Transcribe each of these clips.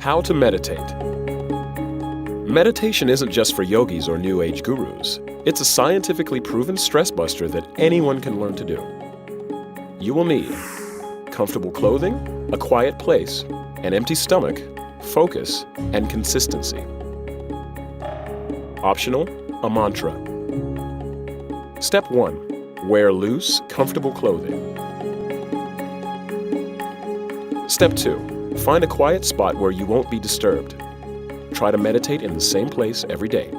How to meditate. Meditation isn't just for yogis or New Age gurus. It's a scientifically proven stress buster that anyone can learn to do. You will need comfortable clothing, a quiet place, an empty stomach, focus, and consistency. Optional, a mantra. Step 1. Wear loose, comfortable clothing. Step 2. Find a quiet spot where you won't be disturbed. Try to meditate in the same place every day.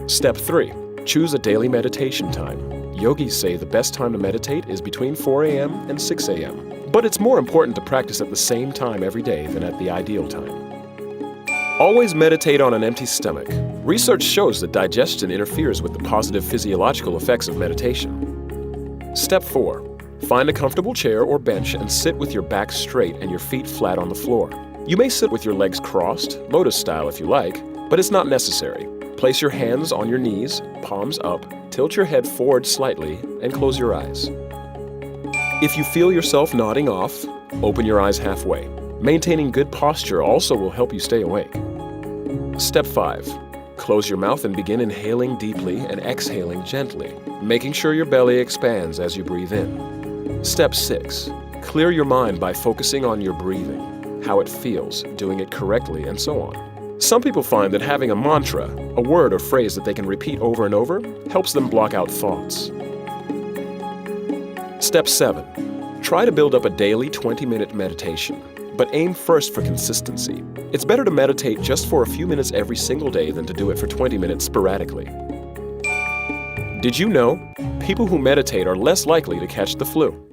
Step 3. Choose a daily meditation time. Yogis say the best time to meditate is between 4 a.m. and 6 a.m. But it's more important to practice at the same time every day than at the ideal time. Always meditate on an empty stomach. Research shows that digestion interferes with the positive physiological effects of meditation. Step 4. Find a comfortable chair or bench and sit with your back straight and your feet flat on the floor. You may sit with your legs crossed, lotus style if you like, but it's not necessary. Place your hands on your knees, palms up, tilt your head forward slightly, and close your eyes. If you feel yourself nodding off, open your eyes halfway. Maintaining good posture also will help you stay awake. Step 5. Close your mouth and begin inhaling deeply and exhaling gently, making sure your belly expands as you breathe in. Step 6. Clear your mind by focusing on your breathing, how it feels, doing it correctly, and so on. Some people find that having a mantra, a word or phrase that they can repeat over and over, helps them block out thoughts. Step 7. Try to build up a daily 20-minute meditation, but aim first for consistency. It's better to meditate just for a few minutes every single day than to do it for 20 minutes sporadically. Did you know? People who meditate are less likely to catch the flu.